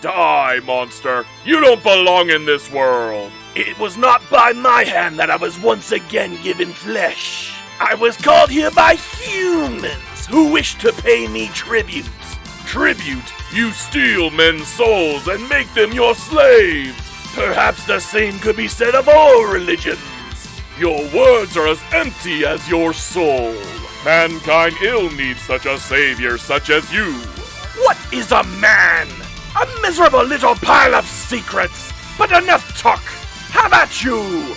Die, monster! You don't belong in this world! It was not by my hand that I was once again given flesh. I was called here by humans who wish to pay me tribute. Tribute? You steal men's souls and make them your slaves! Perhaps the same could be said of all religions. Your words are as empty as your soul. Mankind ill needs such a savior such as you. What is a man? A miserable little pile of secrets. But enough talk. How about you?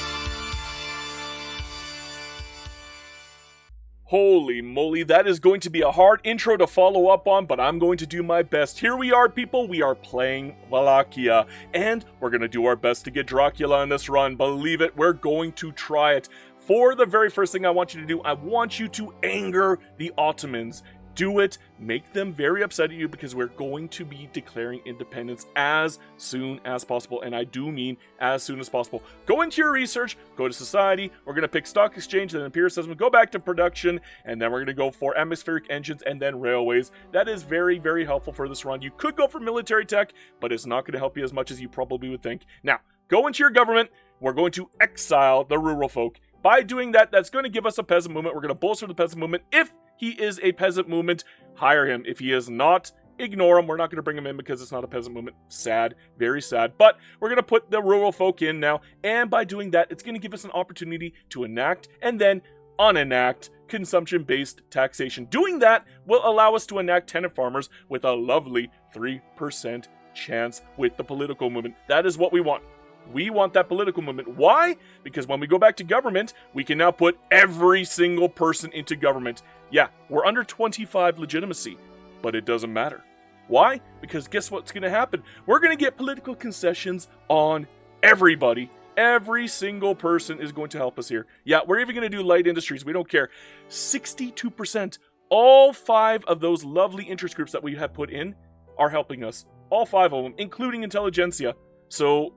Holy moly, that is going to be a hard intro to follow up on, but I'm going to do my best. Here we are, people. We are playing Wallachia, and we're going to do our best to get Dracula in this run. Believe it, we're going to try it. For the very first thing I want you to do, I want you to anger the Ottomans. Do it. Make them very upset at you because we're going to be declaring independence as soon as possible. And I do mean as soon as possible. Go into your research, go to society. We're going to pick stock exchange, then empiricism, go back to production, and then we're going to go for atmospheric engines and then railways. That is very, very helpful for this run. You could go for military tech, but it's not going to help you as much as you probably would think. Now, go into your government. We're going to exile the rural folk. By doing that, that's going to give us a peasant movement. We're going to bolster the peasant movement. If he is a peasant movement, hire him. If he is not, ignore him. We're not going to bring him in because it's not a peasant movement. Sad. Very sad. But we're going to put the rural folk in now. And by doing that, it's going to give us an opportunity to enact and then unenact consumption-based taxation. Doing that will allow us to enact tenant farmers with a lovely 3% chance with the political movement. That is what we want. We want that political movement. Why? Because when we go back to government, we can now put every single person into government. Yeah, we're under 25 legitimacy, but it doesn't matter. Why? Because guess what's going to happen? We're going to get political concessions on everybody. Every single person is going to help us here. Yeah, we're even going to do light industries. We don't care. 62%. All 5 of those lovely interest groups that we have put in are helping us. All 5 of them, including intelligentsia. So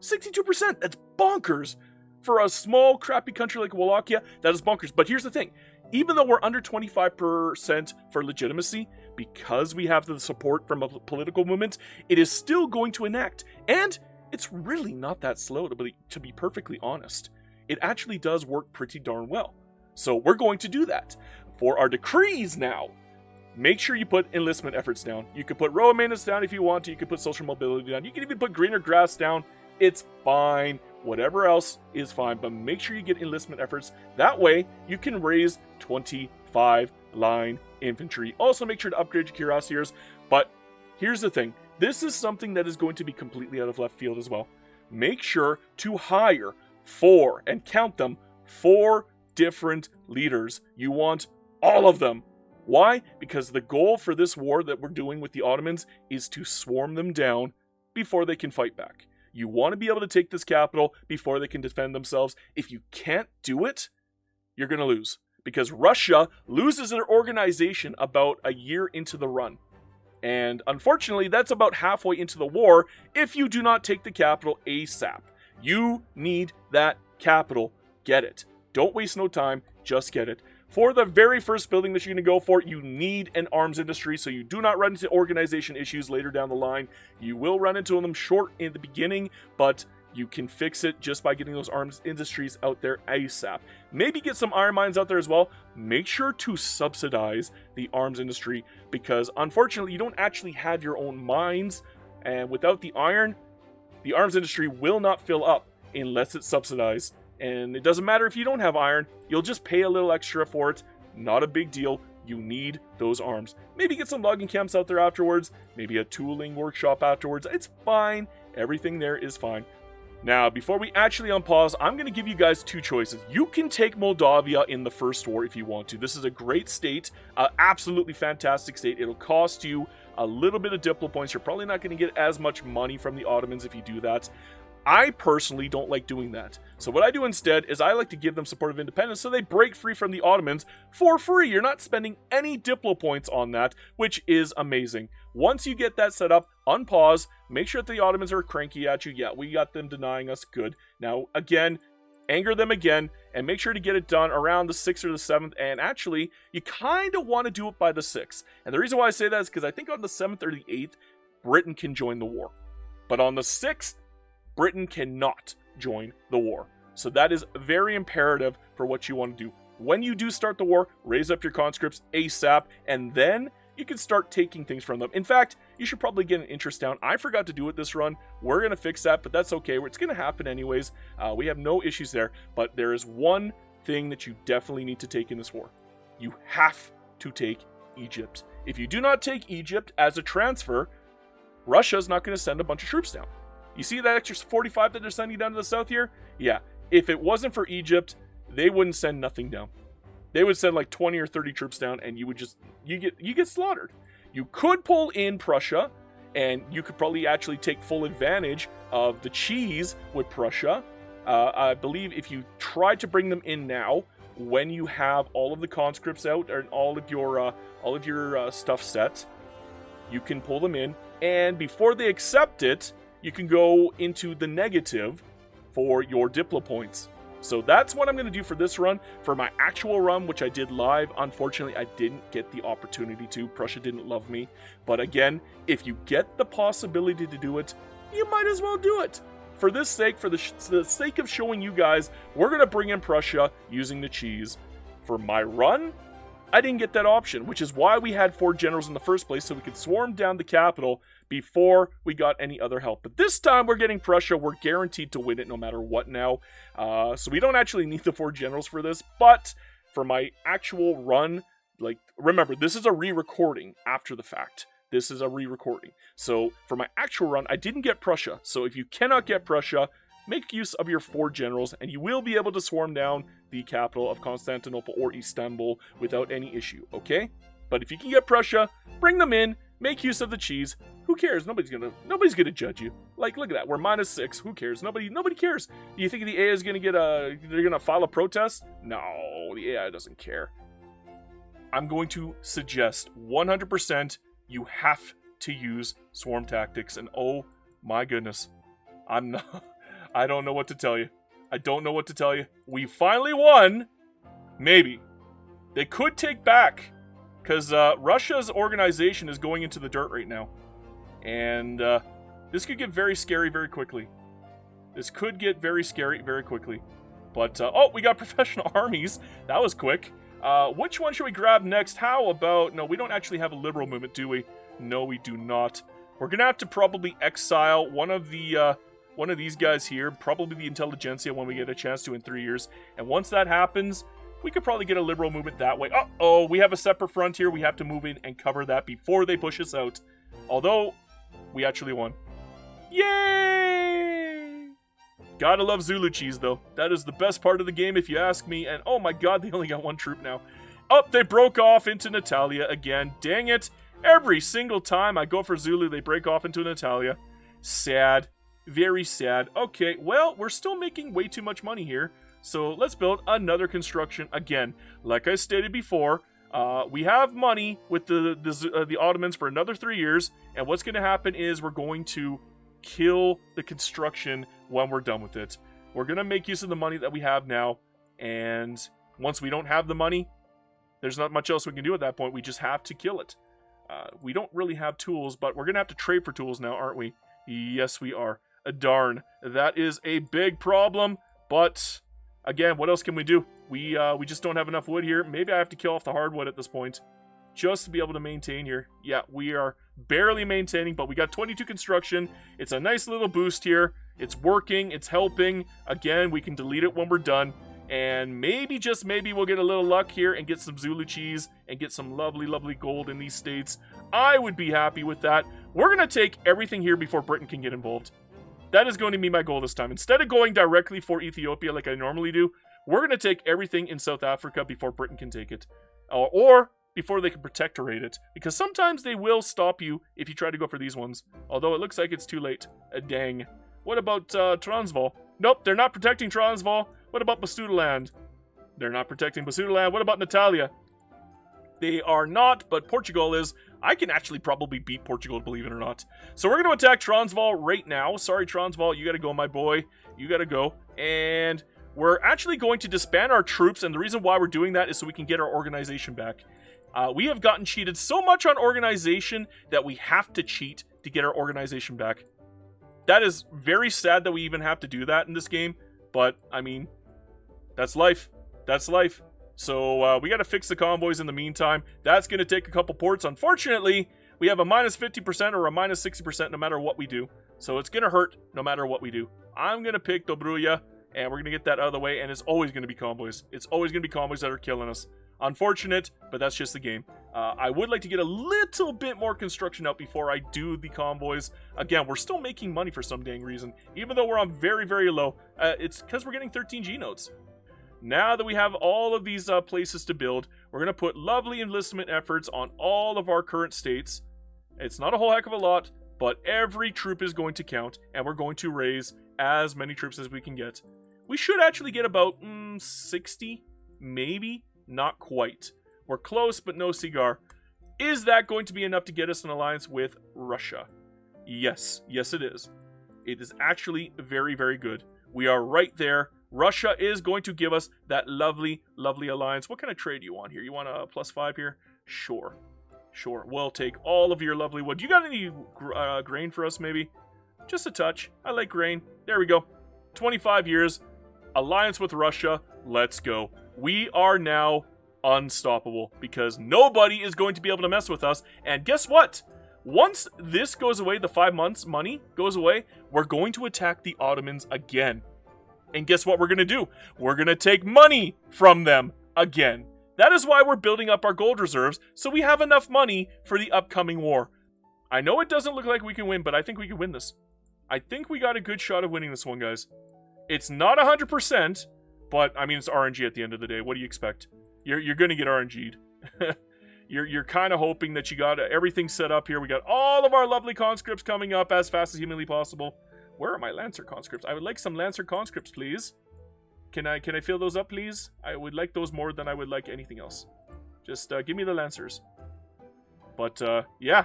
62%, that's bonkers. For a small, crappy country like Wallachia, that is bonkers. But here's the thing. Even though we're under 25% for legitimacy, because we have the support from a political movement, it is still going to enact. And it's really not that slow, to be perfectly honest. It actually does work pretty darn well. So we're going to do that. For our decrees now, make sure you put enlistment efforts down. You could put road maintenance down if you want to. You could put social mobility down. You can even put greener grass down. It's fine. Whatever else is fine, but make sure you get enlistment efforts. That way, you can raise 25 line infantry. Also, make sure to upgrade your cuirassiers. But here's the thing. This is something that is going to be completely out of left field as well. Make sure to hire 4, and count them, 4 different leaders. You want all of them. Why? Because the goal for this war that we're doing with the Ottomans is to swarm them down before they can fight back. You want to be able to take this capital before they can defend themselves. If you can't do it, you're going to lose. Because Russia loses their organization about a year into the run. And unfortunately, that's about halfway into the war if you do not take the capital ASAP. You need that capital. Get it. Don't waste no time. Just get it. For the very first building that you're going to go for, you need an arms industry so you do not run into organization issues later down the line. You will run into them short in the beginning, but you can fix it just by getting those arms industries out there ASAP. Maybe get some iron mines out there as well. Make sure to subsidize the arms industry because unfortunately you don't actually have your own mines, and without the iron, the arms industry will not fill up unless it's subsidized. And it doesn't matter if you don't have iron, you'll just pay a little extra for it. Not a big deal. You need those arms. Maybe get some logging camps out there afterwards. Maybe a tooling workshop afterwards. It's fine. Everything there is fine. Now, before we actually unpause, I'm going to give you guys 2 choices. You can take Moldavia in the first war if you want to. This is a great state. Absolutely fantastic state. It'll cost you a little bit of diplo points. You're probably not going to get as much money from the Ottomans if you do that. I personally don't like doing that. So what I do instead is I like to give them support of independence so they break free from the Ottomans for free. You're not spending any diplo points on that, which is amazing. Once you get that set up, unpause, make sure that the Ottomans are cranky at you. Yeah, we got them denying us. Good. Now, again, anger them again, and make sure to get it done around the 6th or the 7th. And actually, you kind of want to do it by the 6th. And the reason why I say that is because I think on the 7th or the 8th, Britain can join the war. But on the 6th, Britain cannot join the war. So that is very imperative for what you want to do. When you do start the war, raise up your conscripts ASAP, and then you can start taking things from them. In fact, you should probably get an interest down. I forgot to do it this run. We're going to fix that, but that's okay. It's going to happen anyways. We have no issues there, but there is one thing that you definitely need to take in this war. You have to take Egypt. If you do not take Egypt as a transfer, Russia's not going to send a bunch of troops down. You see that extra 45 that they're sending down to the south here? Yeah. If it wasn't for Egypt, they wouldn't send nothing down. They would send like 20 or 30 troops down, and you get slaughtered. You could pull in Prussia, and you could probably actually take full advantage of the cheese with Prussia. I believe if you try to bring them in now, when you have all of the conscripts out and all of your stuff set, you can pull them in, and before they accept it, you can go into the negative for your Diplo points. So that's what I'm going to do for this run. For my actual run, which I did live, unfortunately, I didn't get the opportunity to. Prussia didn't love me. But again, if you get the possibility to do it, you might as well do it. For this sake, for the sake of showing you guys, we're going to bring in Prussia using the cheese. For my run, I didn't get that option, which is why we had 4 generals in the first place, so we could swarm down the capital before we got any other help. But this time we're getting Prussia. We're guaranteed to win it no matter what now. So we don't actually need the 4 generals for this, but for my actual run, like, remember, this is a re-recording after the fact. This is a re-recording. So for my actual run, I didn't get Prussia. So if you cannot get Prussia, make use of your 4 generals, and you will be able to swarm down the capital of Constantinople or Istanbul without any issue, okay? But if you can get Prussia, bring them in, make use of the cheese. Who cares? Nobody's gonna judge you. Like, look at that. We're -6. Who cares? Nobody cares. Do you think the AI is gonna they're gonna file a protest? No, the AI doesn't care. I'm going to suggest 100% you have to use swarm tactics, and oh my goodness, I don't know what to tell you. I don't know what to tell you. We finally won. Maybe. They could take back, because Russia's organization is going into the dirt right now. And this could get very scary very quickly. This could get very scary very quickly. But, oh, we got professional armies. That was quick. Which one should we grab next? How about... No, we don't actually have a liberal movement, do we? No, we do not. We're going to have to probably exile one of these guys here, probably the intelligentsia when we get a chance to in 3 years. And once that happens, we could probably get a liberal movement that way. Uh-oh, we have a separate front here. We have to move in and cover that before they push us out. Although, we actually won. Yay! Gotta love Zulu cheese, though. That is the best part of the game, if you ask me. And oh my god, they only got 1 troop now. Oh, they broke off into Natalia again. Dang it. Every single time I go for Zulu, they break off into Natalia. Sad. Very sad. Okay, well, we're still making way too much money here. So let's build another construction. Again, like I stated before, we have money with the Ottomans for another 3 years. And what's going to happen is we're going to kill the construction when we're done with it. We're going to make use of the money that we have now. And once we don't have the money, there's not much else we can do at that point. We just have to kill it. We don't really have tools, but we're going to have to trade for tools now, aren't we? Yes, we are. Darn. That is a big problem. But, again, what else can we do? We just don't have enough wood here. Maybe I have to kill off the hardwood at this point, just to be able to maintain here. Yeah, we are barely maintaining, but we got 22 construction. It's a nice little boost here. It's working. It's helping. Again, we can delete it when we're done. And maybe, just maybe, we'll get a little luck here and get some Zulu cheese and get some lovely, lovely gold in these states. I would be happy with that. We're going to take everything here before Britain can get involved. That is going to be my goal this time. Instead of going directly for Ethiopia like I normally do, we're going to take everything in South Africa before Britain can take it. Or before they can protectorate it. Because sometimes they will stop you if you try to go for these ones. Although it looks like it's too late. Dang. What about Transvaal? Nope, they're not protecting Transvaal. What about Basutoland? They're not protecting Basutoland. What about Natalia? They are not, but Portugal is. I can actually probably beat Portugal, believe it or not. So we're going to attack Transvaal right now. Sorry, Transvaal, you got to go, my boy. You got to go. And we're actually going to disband our troops, and the reason why we're doing that is so we can get our organization back. We have gotten cheated so much on organization that we have to cheat to get our organization back. That is very sad that we even have to do that in this game, but, I mean, that's life. That's life. So, we gotta fix the convoys in the meantime. That's gonna take a couple ports. Unfortunately, we have a minus 50% or a minus 60% no matter what we do. So it's gonna hurt no matter what we do. I'm gonna pick Dobruja, and we're gonna get that out of the way, and it's always gonna be convoys. It's always gonna be convoys that are killing us. Unfortunate, but that's just the game. I would like to get a little bit more construction out before I do the convoys. Again, we're still making money for some dang reason. Even though we're on very, very low. It's because we're getting 13 G nodes. Now that we have all of these places to build, we're going to put lovely enlistment efforts on all of our current states. It's not a whole heck of a lot, but every troop is going to count, and we're going to raise as many troops as we can get. We should actually get about 60, maybe, not quite. We're close, but no cigar. Is that going to be enough to get us an alliance with Russia? Yes, yes it is. It is actually very, very good. We are right there. Russia is going to give us that lovely, lovely alliance. What kind of trade do you want here? You want a +5 here? Sure. Sure. We'll take all of your lovely wood. You got any grain for us, maybe? Just a touch. I like grain. There we go. 25 years. Alliance with Russia. Let's go. We are now unstoppable because nobody is going to be able to mess with us. And guess what? Once this goes away, the 5 months money goes away, we're going to attack the Ottomans again. And guess what we're going to do? We're going to take money from them again. That is why we're building up our gold reserves, so we have enough money for the upcoming war. I know it doesn't look like we can win, but I think we can win this. I think we got a good shot of winning this one, guys. It's not 100%, but, I mean, it's RNG at the end of the day. What do you expect? You're going to get RNG'd. You're kind of hoping that you got everything set up here. We got all of our lovely conscripts coming up as fast as humanly possible. Where are my Lancer conscripts? I would like some Lancer conscripts, please. Can I fill those up, please? I would like those more than I would like anything else. Just give me the Lancers. But, yeah.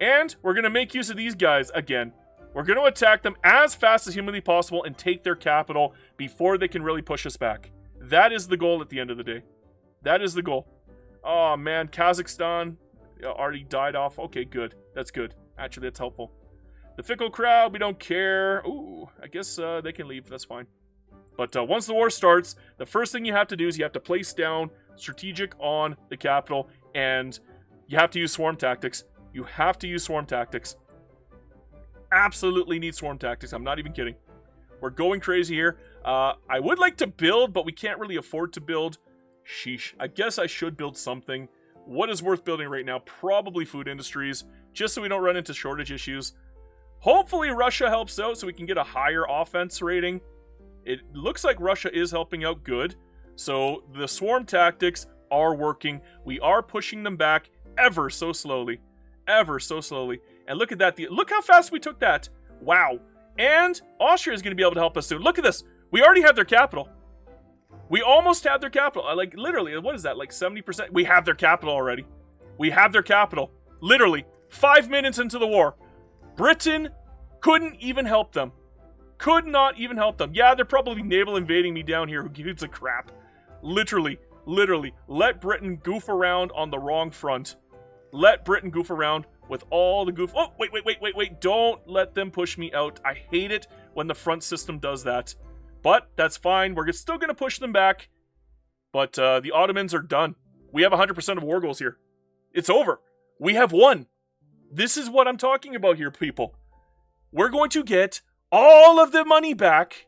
And we're going to make use of these guys again. We're going to attack them as fast as humanly possible and take their capital before they can really push us back. That is the goal at the end of the day. That is the goal. Oh, man. Kazakhstan already died off. Okay, good. That's good. Actually, that's helpful. The fickle crowd, we don't care. Ooh, I guess they can leave. That's fine. But once the war starts, the first thing you have to do is you have to place down strategic on the capital, and you have to use swarm tactics. You have to use swarm tactics. Absolutely need swarm tactics. I'm not even kidding. We're going crazy here. I would like to build, but we can't really afford to build. Sheesh. I guess I should build something. What is worth building right now? Probably food industries, just so we don't run into shortage issues. Hopefully Russia helps out so we can get a higher offense rating. It looks like Russia is helping out good. So the swarm tactics are working. We are pushing them back ever so slowly. Ever so slowly. And look at that. Look how fast we took that. Wow. And Austria is going to be able to help us soon. Look at this. We already have their capital. We almost have their capital. Like, literally, what is that? Like 70%? We have their capital already. We have their capital. Literally. 5 minutes into the war. Britain couldn't even help them. Could not even help them. Yeah, they're probably naval invading me down here. Who gives a crap? Literally. Let Britain goof around on the wrong front. Let Britain goof around with all the goof. Oh, wait. Don't let them push me out. I hate it when the front system does that. But that's fine. We're still going to push them back. But the Ottomans are done. We have 100% of war goals here. It's over. We have won. This is what I'm talking about here, people. We're going to get all of the money back.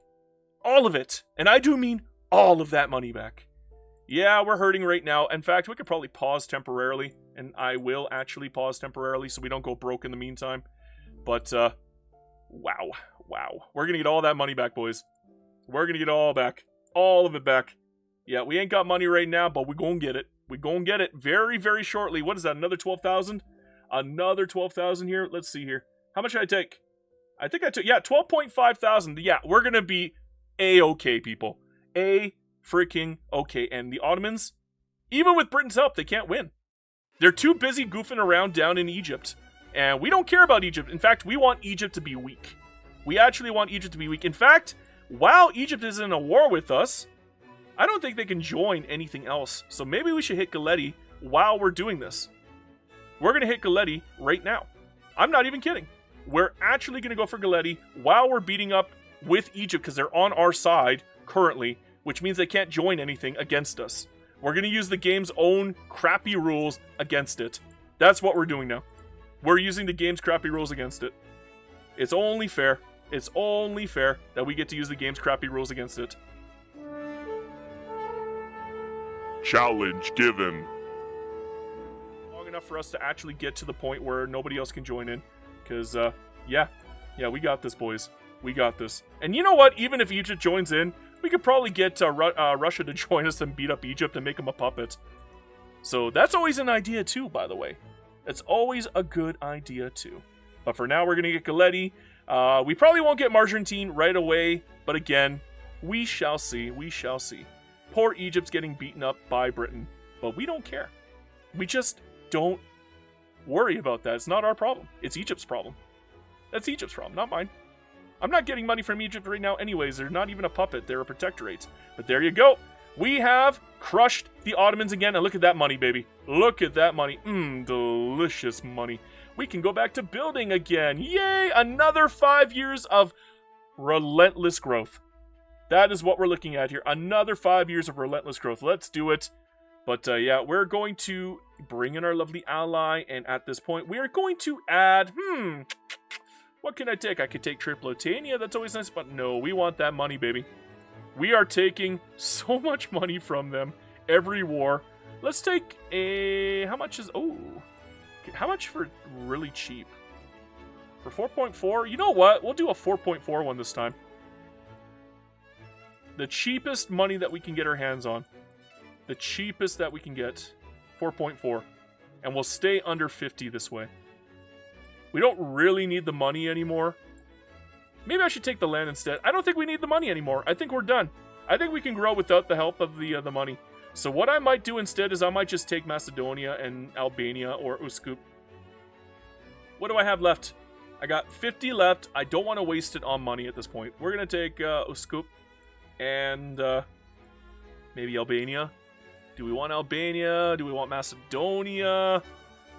All of it. And I do mean all of that money back. Yeah, we're hurting right now. In fact, we could probably pause temporarily. And I will actually pause temporarily so we don't go broke in the meantime. But, wow. We're going to get all that money back, boys. We're going to get all back. All of it back. Yeah, we ain't got money right now, but we're going to get it. We're going to get it very, very shortly. What is that, another 12,000? Another 12,000 here. Let's see here. How much did I take? I think I took, yeah, 12.5 thousand. Yeah, we're going to be A-okay, people. A-freaking okay. And the Ottomans, even with Britain's help, they can't win. They're too busy goofing around down in Egypt. And we don't care about Egypt. In fact, we want Egypt to be weak. We actually want Egypt to be weak. In fact, while Egypt is in a war with us, I don't think they can join anything else. So maybe we should hit Galeti while we're doing this. We're going to hit Galeti right now. I'm not even kidding. We're actually going to go for Galeti while we're beating up with Egypt because they're on our side currently, which means they can't join anything against us. We're going to use the game's own crappy rules against it. That's what we're doing now. We're using the game's crappy rules against it. It's only fair. It's only fair that we get to use the game's crappy rules against it. Challenge given. Long enough for us to actually get to the point where nobody else can join in. Because, yeah, we got this, boys. We got this. And you know what? Even if Egypt joins in, we could probably get Russia to join us and beat up Egypt and make them a puppet. So that's always an idea too, by the way. It's always a good idea too. But for now, we're going to get Galeti. We probably won't get Margentine right away. But again, we shall see. We shall see. Poor Egypt's getting beaten up by Britain. But we don't care. We just don't worry about that. It's not our problem. It's Egypt's problem. That's Egypt's problem, not mine. I'm not getting money from Egypt right now anyways. They're not even a puppet. They're a protectorate. But there you go. We have crushed the Ottomans again. And look at that money, baby. Look at that money. Delicious money. We can go back to building again. Yay! Another 5 years of relentless growth. That is what we're looking at here. Another 5 years of relentless growth. Let's do it. But yeah, we're going to bring in our lovely ally. And at this point, we are going to add... What can I take? I could take Tripolitania. That's always nice. But no, we want that money, baby. We are taking so much money from them every war. Let's take a... How much is... Oh. How much for really cheap? For 4.4? You know what? We'll do a 4.4 one this time. The cheapest money that we can get our hands on. The cheapest that we can get. 4.4. And we'll stay under 50 this way. We don't really need the money anymore. Maybe I should take the land instead. I don't think we need the money anymore. I think we're done. I think we can grow without the help of the money. So what I might do instead is I might just take Macedonia and Albania or Uskup. What do I have left? I got 50 left. I don't want to waste it on money at this point. We're going to take Uskup and maybe Albania. Do we want Albania? Do we want Macedonia?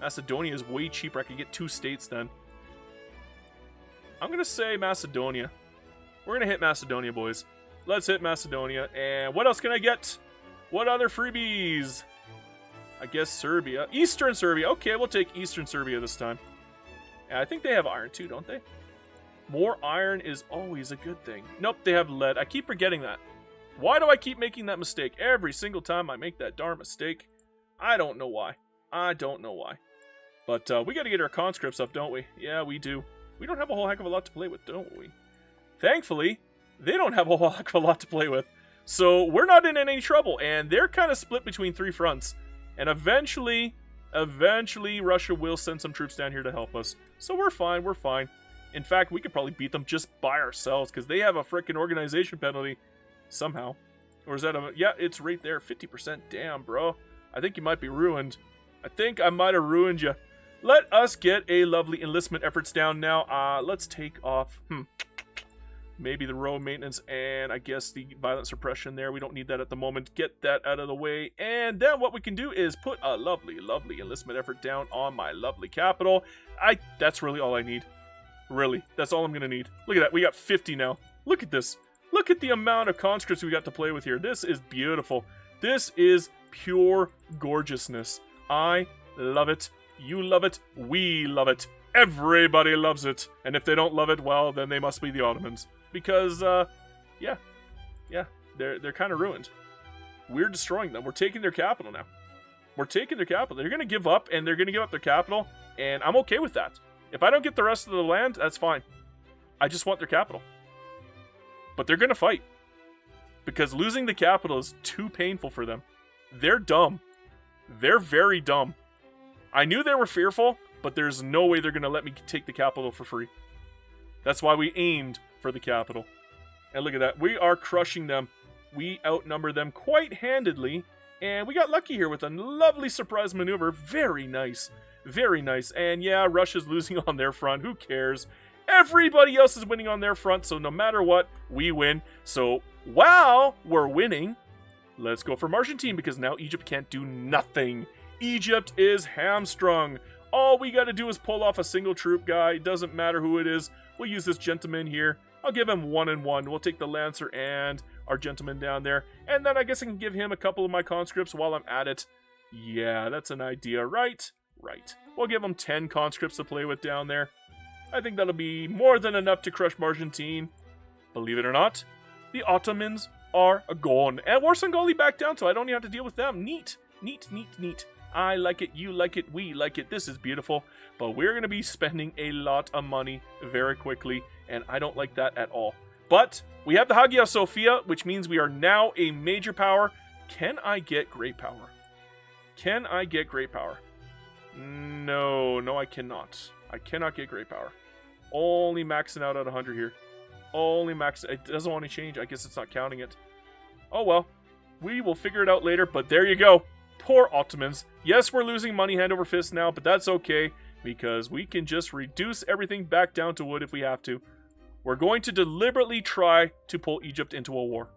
Macedonia is way cheaper. I could get 2 states then. I'm going to say Macedonia. We're going to hit Macedonia, boys. Let's hit Macedonia. And what else can I get? What other freebies? I guess Serbia. Eastern Serbia. Okay, we'll take Eastern Serbia this time. And I think they have iron too, don't they? More iron is always a good thing. Nope, they have lead. I keep forgetting that. Why do I keep making that mistake? Every single time I make that darn mistake. I don't know why. I don't know why. But we got to get our conscripts up, don't we? Yeah, we do. We don't have a whole heck of a lot to play with, don't we? Thankfully, they don't have a whole heck of a lot to play with. So we're not in any trouble. And they're kind of split between 3 fronts. And eventually, Russia will send some troops down here to help us. So we're fine, we're fine. In fact, we could probably beat them just by ourselves. Because they have a frickin' organization penalty. Somehow. Or is that a... Yeah, it's right there. 50%. Damn, bro. I think you might be ruined. I think I might have ruined you. Let us get a lovely enlistment efforts down now. Let's take off, maybe the road maintenance and I guess the violent suppression there. We don't need that at the moment. Get that out of the way. And then what we can do is put a lovely, lovely enlistment effort down on my lovely capital. That's really all I need. Really, that's all I'm going to need. Look at that. We got 50 now. Look at this. Look at the amount of conscripts we got to play with here. This is beautiful. This is pure gorgeousness. I love it. You love it. We love it. Everybody loves it. And if they don't love it, well, then they must be the Ottomans. Because, yeah, they're kind of ruined. We're destroying them. We're taking their capital now. We're taking their capital. They're going to give up, and they're going to give up their capital, and I'm okay with that. If I don't get the rest of the land, that's fine. I just want their capital. But they're going to fight. Because losing the capital is too painful for them. They're dumb. They're very dumb. I knew they were fearful, but there's no way they're going to let me take the capital for free. That's why we aimed for the capital. And look at that. We are crushing them. We outnumber them quite handedly. And we got lucky here with a lovely surprise maneuver. Very nice. Very nice. And yeah, Russia's losing on their front. Who cares? Everybody else is winning on their front. So no matter what, we win. So while we're winning, let's go for Argentine because now Egypt can't do nothing. Egypt is hamstrung. All we got to do is pull off a single troop guy. It doesn't matter who it is. We'll use this gentleman here. I'll give him 1 and 1. We'll take the Lancer and our gentleman down there. And then I guess I can give him a couple of my conscripts while I'm at it. Yeah, that's an idea, right? Right. We'll give him 10 conscripts to play with down there. I think that'll be more than enough to crush Argentine. Believe it or not, the Ottomans are gone. And Warsangoli back down, so I don't even have to deal with them. Neat. Neat, neat, neat. I like it, you like it, we like it. This is beautiful. But we're going to be spending a lot of money very quickly, and I don't like that at all. But we have the Hagia Sophia, which means we are now a major power. Can I get great power? Can I get great power? No, I cannot. I cannot get great power. Only maxing out at 100 here. Only max. It doesn't want to change. I guess it's not counting it. Oh well. We will figure it out later, but there you go. Poor Ottomans. Yes, we're losing money hand over fist now, but that's okay, because we can just reduce everything back down to wood if we have to. We're going to deliberately try to pull Egypt into a war.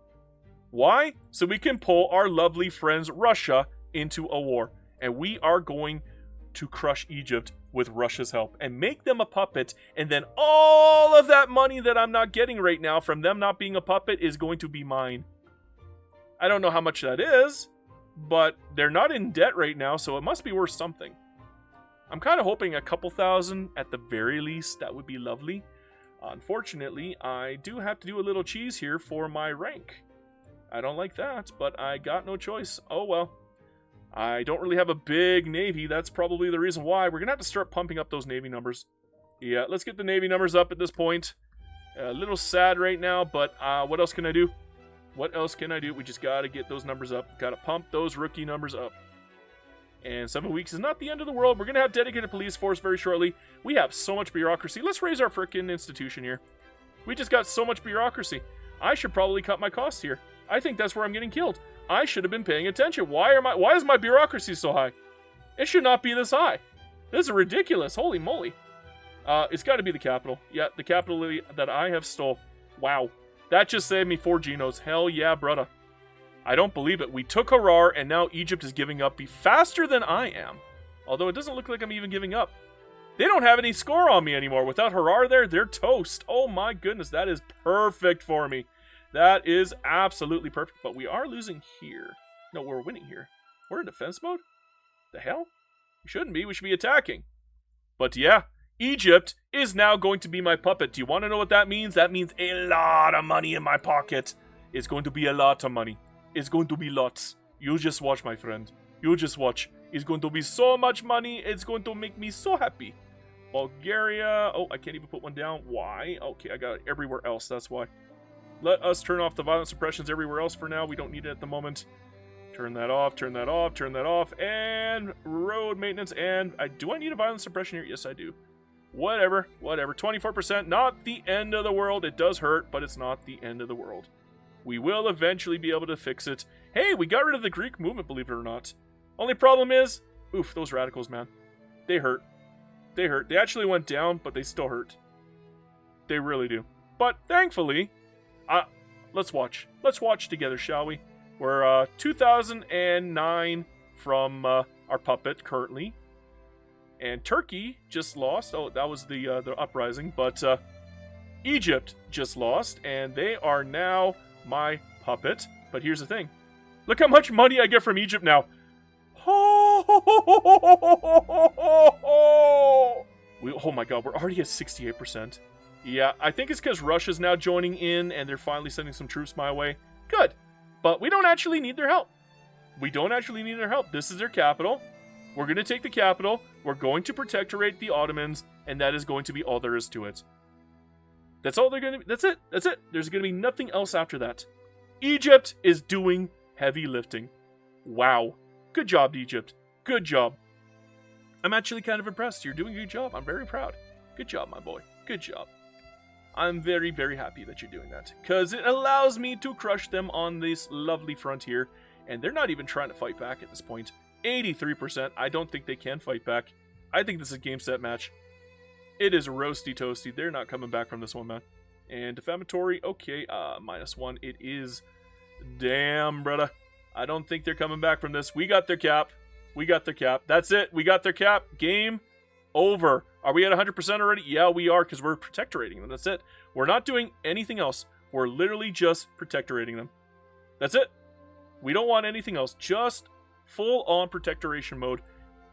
Why? So we can pull our lovely friends Russia into a war. And we are going to crush Egypt with Russia's help and make them a puppet, and then all of that money that I'm not getting right now from them not being a puppet is going to be mine. I don't know how much that is, but they're not in debt right now, so it must be worth something. I'm kind of hoping a couple thousand at the very least. That would be lovely. Unfortunately, I do have to do a little cheese here for my rank. I don't like that, but I got no choice. Oh well. I don't really have a big navy. That's probably the reason why. We're going to have to start pumping up those navy numbers. Yeah, let's get the navy numbers up at this point. A little sad right now, but what else can I do? What else can I do? We just got to get those numbers up. Got to pump those rookie numbers up. And 7 weeks is not the end of the world. We're going to have dedicated police force very shortly. We have so much bureaucracy. Let's raise our frickin' institution here. We just got so much bureaucracy. I should probably cut my costs here. I think that's where I'm getting killed. I should have been paying attention. Why is my bureaucracy so high? It should not be this high. This is ridiculous. Holy moly. It's got to be the capital. Yeah, the capital that I have stole. Wow. That just saved me 4 genos. Hell yeah, brother. I don't believe it. We took Harar, and now Egypt is giving up faster than I am. Although it doesn't look like I'm even giving up. They don't have any score on me anymore. Without Harar there, they're toast. Oh my goodness, that is perfect for me. That is absolutely perfect. But we are losing here. No, we're winning here. We're in defense mode? The hell? We shouldn't be. We should be attacking. But yeah, Egypt is now going to be my puppet. Do you want to know what that means? That means a lot of money in my pocket. It's going to be a lot of money. It's going to be lots. You just watch, my friend. You just watch. It's going to be so much money. It's going to make me so happy. Bulgaria. Oh, I can't even put one down. Why? Okay, I got it everywhere else. That's why. Let us turn off the violent suppressions everywhere else for now. We don't need it at the moment. Turn that off, turn that off, turn that off. And road maintenance. And do I need a violent suppression here? Yes, I do. Whatever, whatever. 24%. Not the end of the world. It does hurt, but it's not the end of the world. We will eventually be able to fix it. Hey, we got rid of the Greek movement, believe it or not. Only problem is, oof, those radicals, man. They hurt. They hurt. They actually went down, but they still hurt. They really do. But thankfully, let's watch. Let's watch together, shall we? We're 2009 from our puppet currently. And Turkey just lost. Oh, that was the uprising. But Egypt just lost, and they are now my puppet. But here's the thing. Look how much money I get from Egypt now. Oh my god, we're already at 68%. Yeah, I think it's because Russia's now joining in, and they're finally sending some troops my way. Good. But we don't actually need their help. We don't actually need their help. This is their capital. We're going to take the capital. We're going to protectorate the Ottomans, and that is going to be all there is to it. That's all they're going to... That's it. That's it. There's going to be nothing else after that. Egypt is doing heavy lifting. Wow. Good job, Egypt. Good job. I'm actually kind of impressed. You're doing a good job. I'm very proud. Good job, my boy. Good job. I'm very, very happy that you're doing that, because it allows me to crush them on this lovely frontier, and they're not even trying to fight back at this point. 83%. I don't think they can fight back. I think this is a game set match. It is roasty toasty. They're not coming back from this one, man. And defamatory, okay, -1. It is. Damn, brother. I don't think they're coming back from this. We got their cap. We got their cap. That's it. We got their cap. Game over. Are we at 100% already? Yeah, we are, because we're protectorating them. That's it. We're not doing anything else. We're literally just protectorating them. That's it. We don't want anything else. Just full-on protectoration mode.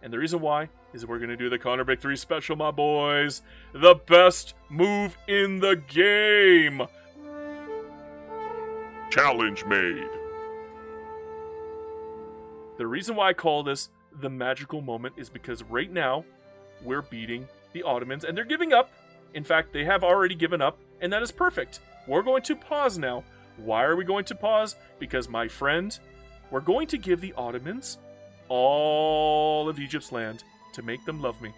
And the reason why is we're going to do the Connor Victory Special, my boys. The best move in the game. Challenge made. The reason why I call this the magical moment is because right now, we're beating the Ottomans, and they're giving up. In fact, they have already given up, and that is perfect. We're going to pause now. Why are we going to pause? Because, my friend, we're going to give the Ottomans all of Egypt's land to make them love me.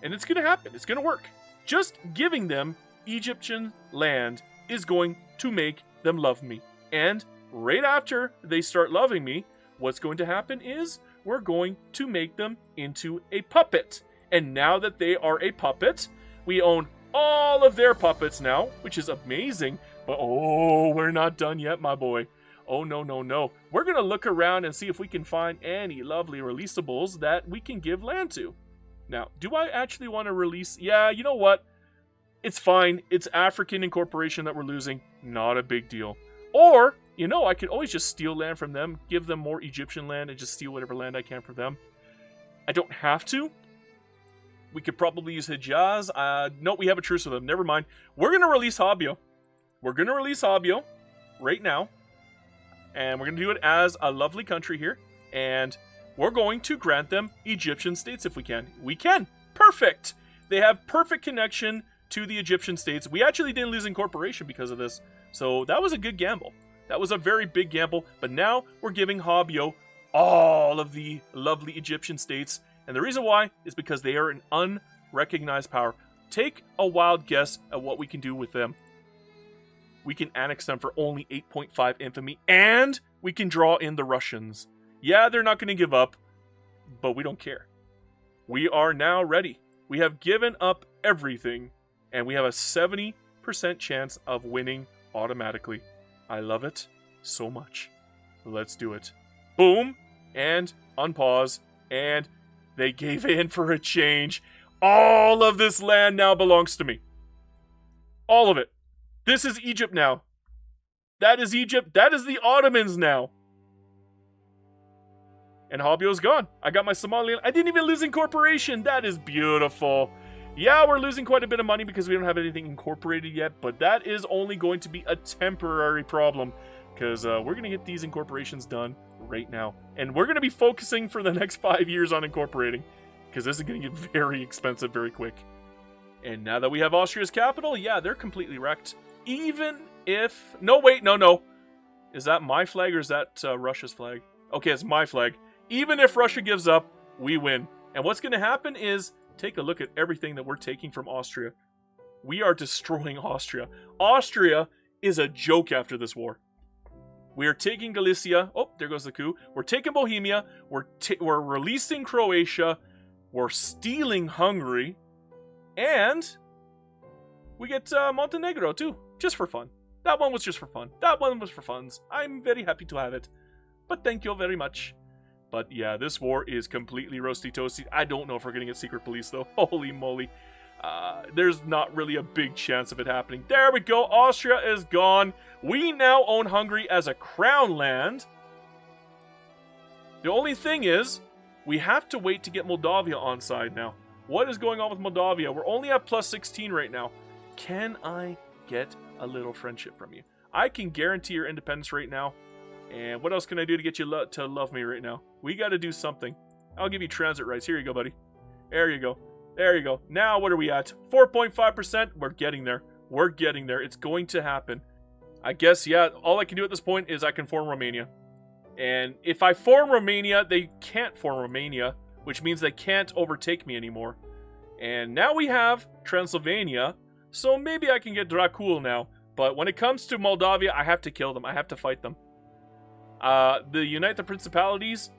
And it's going to happen. It's going to work. Just giving them Egyptian land is going to make them love me. And right after they start loving me, what's going to happen is we're going to make them into a puppet. And now that they are a puppet, we own all of their puppets now, which is amazing. But oh, we're not done yet, my boy. Oh, no, no, no. We're going to look around and see if we can find any lovely releasables that we can give land to. Now, do I actually want to release? Yeah, you know what? It's fine. It's African incorporation that we're losing. Not a big deal. Or, you know, I could always just steal land from them, give them more Egyptian land, and just steal whatever land I can from them. I don't have to. We could probably use Hijaz. No, we have a truce with them. Never mind. We're going to release Habio. We're going to release Habio right now. And we're going to do it as a lovely country here. And we're going to grant them Egyptian states if we can. We can. Perfect. They have perfect connection to the Egyptian states. We actually didn't lose incorporation because of this. So that was a good gamble. That was a very big gamble. But now we're giving Habio all of the lovely Egyptian states. And the reason why is because they are an unrecognized power. Take a wild guess at what we can do with them. We can annex them for only 8.5 infamy, and we can draw in the Russians. Yeah, they're not going to give up, but we don't care. We are now ready. We have given up everything, and we have a 70% chance of winning automatically. I love it so much. Let's do it. Boom, and unpause, and they gave in for a change. All of this land now belongs to me. All of it. This is Egypt now. That is Egypt. That is the Ottomans now. And Habio's gone. I got my Somalian. I didn't even lose incorporation. That is beautiful. Yeah, we're losing quite a bit of money because we don't have anything incorporated yet, but that is only going to be a temporary problem because we're going to get these incorporations done right now. And we're going to be focusing for the next 5 years on incorporating because this is going to get very expensive very quick. And now that we have Austria's capital, yeah, they're completely wrecked. Even if... No, wait, no. Is that my flag or is that Russia's flag? Okay, it's my flag. Even if Russia gives up, we win. And what's going to happen is, take a look at everything that we're taking from Austria. We are destroying Austria. Austria is a joke after this war. We are taking Galicia. Oh, there goes the coup. We're taking Bohemia. We're releasing Croatia. We're stealing Hungary. And we get Montenegro too. Just for fun. That one was just for fun. That one was for funs. I'm very happy to have it. But thank you very much. But yeah, this war is completely roasty toasty. I don't know if we're going to get secret police though. Holy moly. There's not really a big chance of it happening. There we go. Austria is gone. We now own Hungary as a crown land. The only thing is, we have to wait to get Moldavia on side now. What is going on with Moldavia? We're only at plus 16 right now. Can I get a little friendship from you? I can guarantee your independence right now. And what else can I do to get you to love me right now? We got to do something. I'll give you transit rights. Here you go, buddy. There you go. There you go. Now, what are we at? 4.5%. We're getting there. We're getting there. It's going to happen. I guess, yeah, all I can do at this point is I can form Romania. And if I form Romania, they can't form Romania, which means they can't overtake me anymore. And now we have Transylvania, so maybe I can get Dracula now. But when it comes to Moldavia, I have to kill them. I have to fight them. The Unite the Principalities,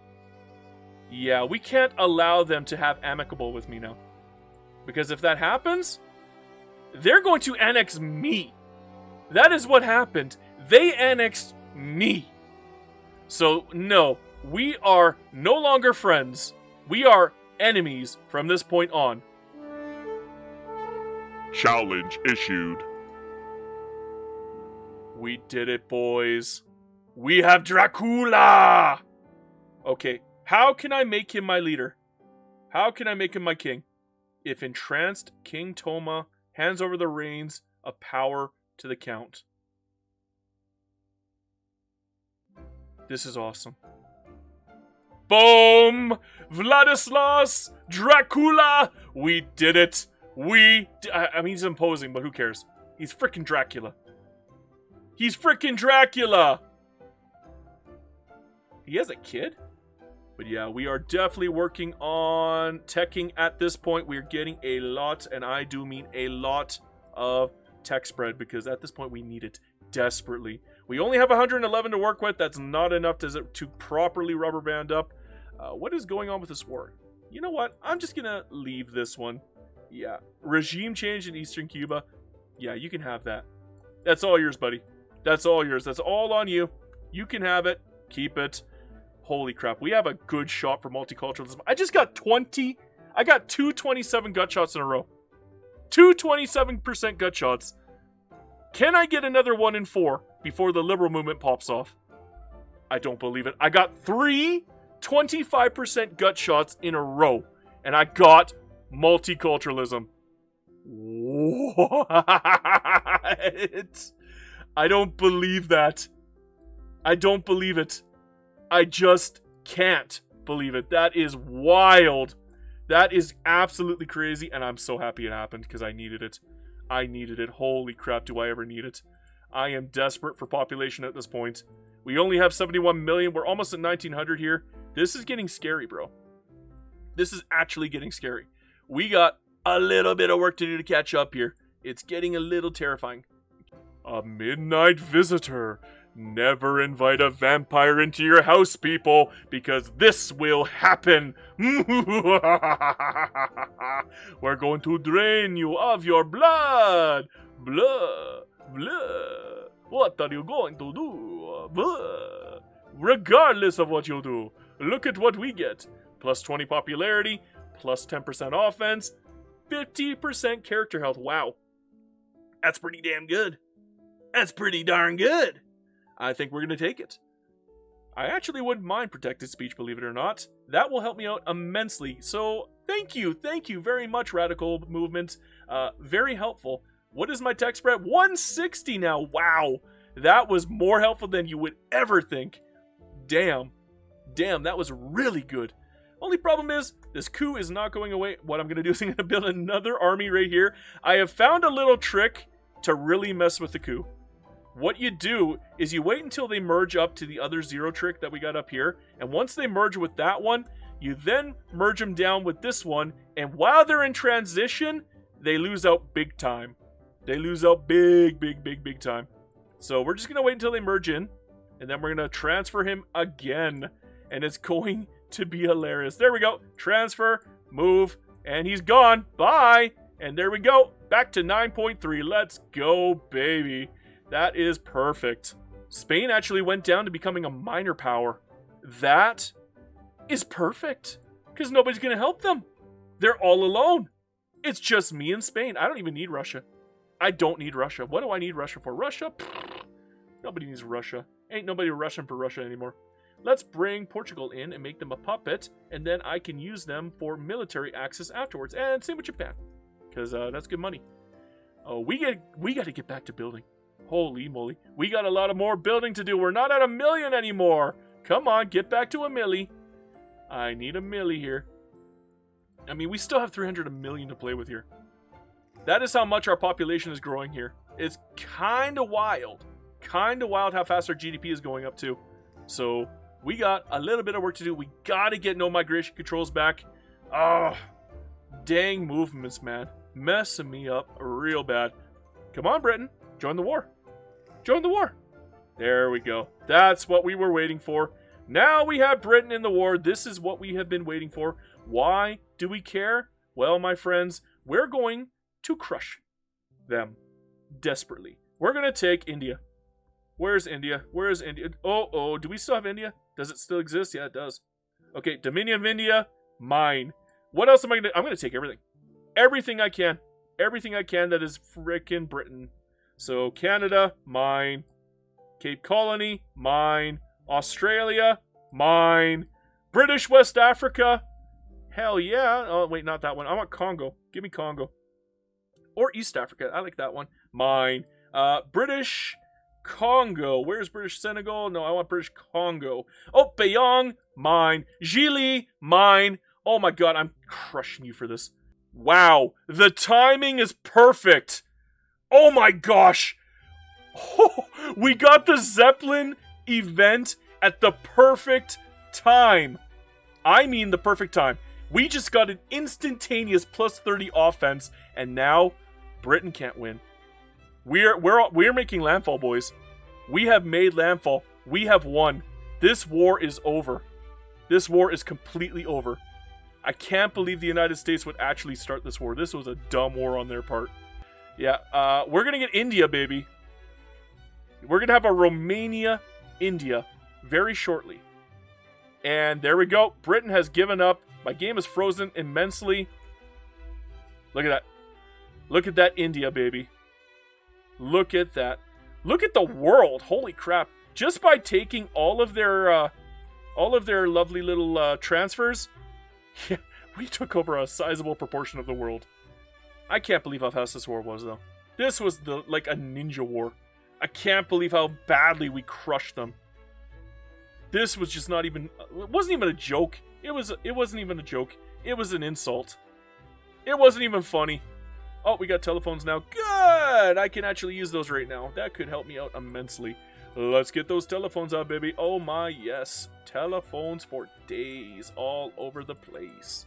yeah, we can't allow them to have amicable with me now. Because if that happens, they're going to annex me. That is what happened. They annexed me. So, no, We are no longer friends. We are enemies from this point on. Challenge issued. We did it, boys. We have Dracula! Okay, how can I make him my leader? How can I make him my king? If entranced, King Toma hands over the reins of power to the Count. This is awesome. Boom! Vladislaus! Dracula! We did it! I mean, he's imposing, but who cares? He's frickin' Dracula. He's frickin' Dracula! He has a kid? But yeah, we are definitely working on teching at this point. We're getting a lot, and I do mean a lot of tech spread, because at this point we need it desperately. We only have 111 to work with. That's not enough to properly rubber band up. What is going on with this war? You know what? I'm just gonna leave this one. Yeah. Regime change in Eastern Cuba. Yeah, you can have that. That's all yours, buddy. That's all yours. That's all on you. You can have it. Keep it. Holy crap. We have a good shot for multiculturalism. I just got 20. I got 227 gut shots in a row. 227% gut shots. Can I get another 1 in 4 before the liberal movement pops off? I don't believe it. I got 3 25% gut shots in a row. And I got multiculturalism. What? I don't believe that. I don't believe it. I just can't believe it. That is wild. That is absolutely crazy, and I'm so happy it happened because I needed it. I needed it. Holy crap, do I ever need it. I am desperate for population at this point. We only have 71 million. We're almost at 1900 here. This is getting scary, bro. This is actually getting scary. We got a little bit of work to do to catch up here. It's getting a little terrifying. A midnight visitor. Never invite a vampire into your house, people, because this will happen. We're going to drain you of your blood. Blood. Blood. What are you going to do? Blood. Regardless of what you do, look at what we get. Plus 20 popularity, plus 10% offense, 50% character health. Wow. That's pretty damn good. That's pretty darn good. I think we're going to take it. I actually wouldn't mind protected speech, believe it or not. That will help me out immensely. So, thank you very much, Radical Movement. Very helpful. What is my tech spread? 160 now. Wow. That was more helpful than you would ever think. Damn. Damn, that was really good. Only problem is, this coup is not going away. What I'm going to do is I'm going to build another army right here. I have found a little trick to really mess with the coup. What you do is you wait until they merge up to the other 0 trick that we got up here. And once they merge with that one, you then merge them down with this one. And while they're in transition, they lose out big time. They lose out big time. So we're just going to wait until they merge in. And then we're going to transfer him again. And it's going to be hilarious. There we go. Transfer, move, and he's gone. Bye. And there we go. Back to 9.3. Let's go, baby. That is perfect. Spain actually went down to becoming a minor power. That is perfect. Because nobody's going to help them. They're all alone. It's just me and Spain. I don't even need Russia. I don't need Russia. What do I need Russia for? Russia? Pfft. Nobody needs Russia. Ain't nobody rushing for Russia anymore. Let's bring Portugal in and make them a puppet. And then I can use them for military access afterwards. And same with Japan. Because that's good money. Oh, we got to get back to building. Holy moly. We got a lot of more building to do. We're not at 1 million anymore. Come on, get back to 1 milli. I need 1 milli here. I mean, we still have 300 million to play with here. That is how much our population is growing here. It's kind of wild. Kind of wild how fast our GDP is going up to. So, we got a little bit of work to do. We got to get no migration controls back. Oh, dang movements, man. Messing me up real bad. Come on, Britain. Join the war. Join the war. There we go. That's what we were waiting for. Now we have Britain in the war. This is what we have been waiting for. Why do we care? Well, my friends, we're going to crush them desperately. We're going to take India. Where's India? Where is India? Oh, do we still have India? Does it still exist? Yeah, it does. Okay, Dominion of India, mine. What else am I going to... I'm going to take everything. Everything I can. Everything I can that is frickin' Britain. So, Canada, mine. Cape Colony, mine. Australia, mine. British West Africa, hell yeah. Oh, wait, not that one. I want Congo. Give me Congo. Or East Africa. I like that one. Mine. British Congo. Where's British Senegal? No, I want British Congo. Oh, Bayong, mine. Gili, mine. Oh my god, I'm crushing you for this. Wow, the timing is perfect. Oh my gosh. Oh, we got the Zeppelin event at the perfect time. I mean the perfect time. We just got an instantaneous plus 30 offense, and now Britain can't win. We're making landfall, boys. We have made landfall. We have won. This war is over. This war is completely over. I can't believe the United States would actually start this war. This was a dumb war on their part. Yeah, we're gonna get India, baby. We're gonna have a Romania, India, very shortly. And there we go. Britain has given up. My game is frozen immensely. Look at that. Look at that India, baby. Look at that. Look at the world. Holy crap. Just by taking all of their lovely little transfers, yeah, we took over a sizable proportion of the world. I can't believe how fast this war was, though. This was like a ninja war. I can't believe how badly we crushed them. This was just not even... It wasn't even a joke. It wasn't even a joke. It was an insult. It wasn't even funny. Oh, we got telephones now. Good! I can actually use those right now. That could help me out immensely. Let's get those telephones out, baby. Oh my, yes. Telephones for days all over the place.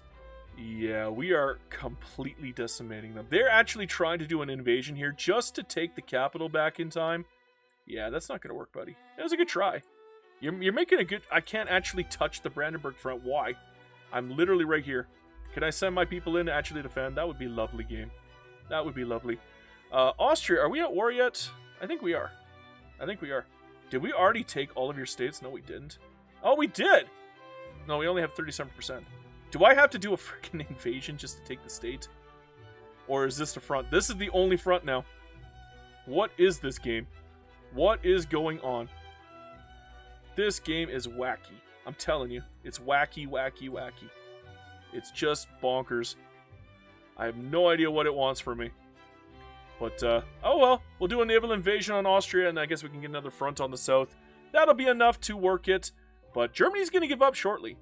Yeah, we are completely decimating them. They're actually trying to do an invasion here just to take the capital back in time. Yeah, that's not going to work, buddy. That was a good try. You're making a good... I can't actually touch the Brandenburg front. Why? I'm literally right here. Can I send my people in to actually defend? That would be lovely, game. That would be lovely. Austria, are we at war yet? I think we are. I think we are. Did we already take all of your states? No, we didn't. Oh, we did! No, we only have 37%. Do I have to do a freaking invasion just to take the state? Or is this the front? This is the only front now. What is this game? What is going on? This game is wacky. I'm telling you. It's wacky, wacky, wacky. It's just bonkers. I have no idea what it wants from me. But, oh well. We'll do a naval invasion on Austria, and I guess we can get another front on the south. That'll be enough to work it. But Germany's going to give up shortly.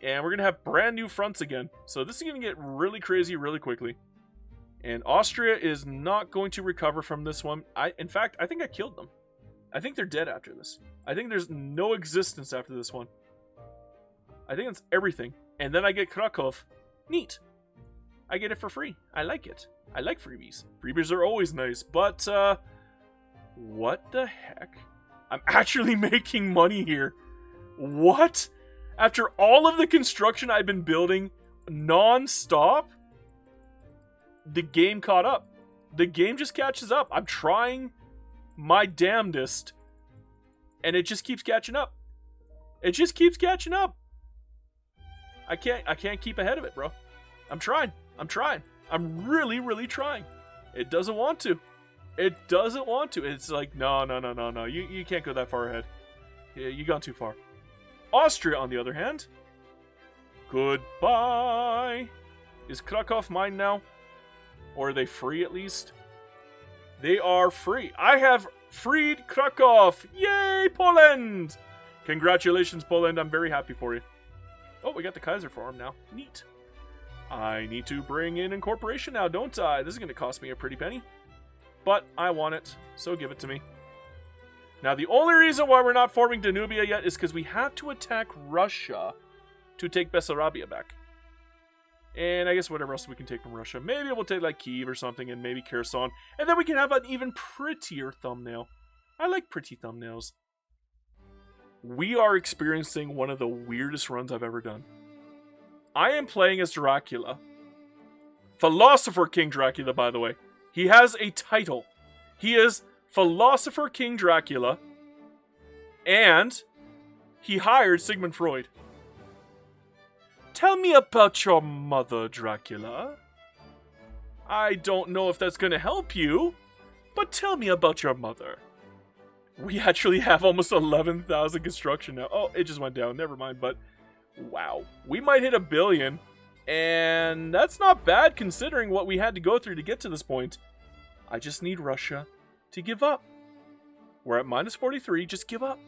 And we're going to have brand new fronts again. So this is going to get really crazy really quickly. And Austria is not going to recover from this one. In fact, I think I killed them. I think they're dead after this. I think there's no existence after this one. I think it's everything. And then I get Krakow. Neat. I get it for free. I like it. I like freebies. Freebies are always nice. But, what the heck? I'm actually making money here. What? After all of the construction I've been building non-stop, the game caught up. The game just catches up. I'm trying my damnedest, and it just keeps catching up. It just keeps catching up. I can't keep ahead of it, bro. I'm trying. I'm really, really trying. It doesn't want to. It doesn't want to. It's like, no. You can't go that far ahead. Yeah, you gone too far. Austria, on the other hand. Goodbye. Is Krakow mine now? Or are they free at least? They are free. I have freed Krakow. Yay, Poland! Congratulations, Poland. I'm very happy for you. Oh, we got the Kaiser farm now. Neat. I need to bring in incorporation now, don't I? This is going to cost me a pretty penny. But I want it, so give it to me. Now, the only reason why we're not forming Danubia yet is because we have to attack Russia to take Bessarabia back. And I guess whatever else we can take from Russia. Maybe we'll take like Kyiv or something, and maybe Kherson. And then we can have an even prettier thumbnail. I like pretty thumbnails. We are experiencing one of the weirdest runs I've ever done. I am playing as Dracula. Philosopher King Dracula, by the way. He has a title. He is Philosopher King Dracula. And he hired Sigmund Freud. Tell me about your mother, Dracula. I don't know if that's going to help you, but tell me about your mother. We actually have almost 11,000 construction now. Oh, it just went down. Never mind, but wow. We might hit 1 billion, and that's not bad considering what we had to go through to get to this point. I just need Russia to give up. We're at minus 43. Just give up.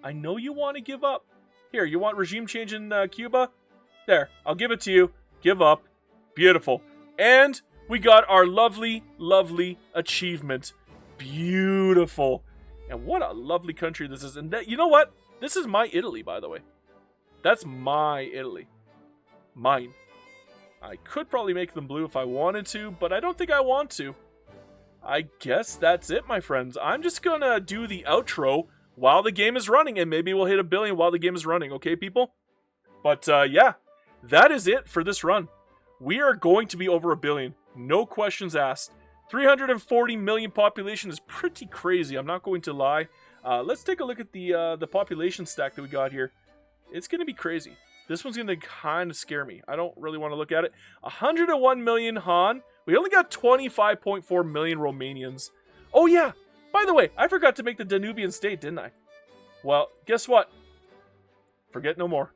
I know you want to give up. Here, you want regime change in Cuba? There, I'll give it to you. Give up. Beautiful. And we got our lovely, lovely achievement. Beautiful. And what a lovely country this is. And that, you know what? This is my Italy, by the way. That's my Italy. Mine. I could probably make them blue if I wanted to, but I don't think I want to. I guess that's it, my friends. I'm just gonna do the outro while the game is running, and maybe we'll hit 1 billion while the game is running, okay, people? But, yeah, that is it for this run. We are going to be over 1 billion. No questions asked. 340 million population is pretty crazy, I'm not going to lie. Let's take a look at the population stack that we got here. It's going to be crazy. This one's going to kind of scare me. I don't really want to look at it. 101 million Han. We only got 25.4 million Romanians. Oh yeah, by the way, I forgot to make the Danubian state, didn't I? Well, guess what? Forget no more.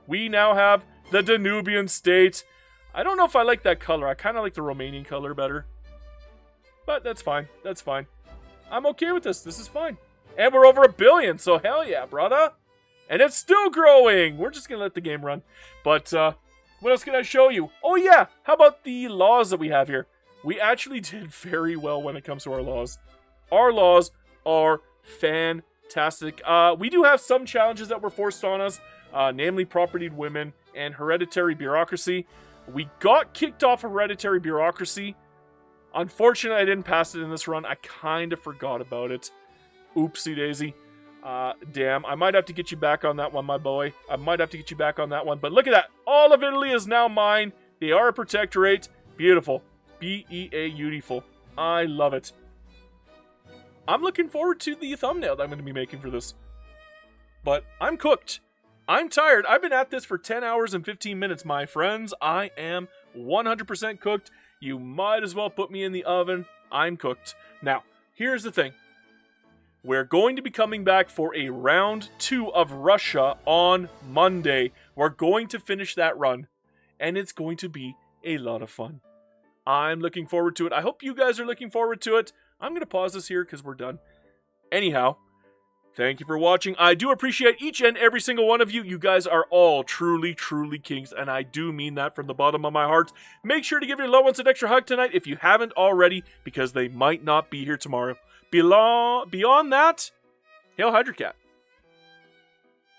We now have the Danubian state. I don't know if I like that color. I kind of like the Romanian color better. But that's fine. That's fine. I'm okay with this. This is fine. And we're over 1 billion, so hell yeah, brother. And it's still growing. We're just going to let the game run. But, what else can I show you? Oh yeah, how about the laws that we have here? We actually did very well when it comes to our laws. Our laws are fantastic. We do have some challenges that were forced on us, namely propertied women and hereditary bureaucracy. We got kicked off hereditary bureaucracy. Unfortunately, I didn't pass it in this run. I kind of forgot about it. Oopsie daisy. Damn, I might have to get you back on that one, my boy. I might have to get you back on that one. But look at that. All of Italy is now mine. They are a protectorate. Beautiful. B-E-A-beautiful. I love it. I'm looking forward to the thumbnail that I'm going to be making for this. But I'm cooked. I'm tired. I've been at this for 10 hours and 15 minutes, my friends. I am 100% cooked. You might as well put me in the oven. I'm cooked. Now, here's the thing. We're going to be coming back for a round 2 of Russia on Monday. We're going to finish that run, and it's going to be a lot of fun. I'm looking forward to it. I hope you guys are looking forward to it. I'm going to pause this here because we're done. Anyhow, thank you for watching. I do appreciate each and every single one of you. You guys are all truly, truly kings, and I do mean that from the bottom of my heart. Make sure to give your loved ones an extra hug tonight if you haven't already, because they might not be here tomorrow. Beyond that, hail Hydra Cat.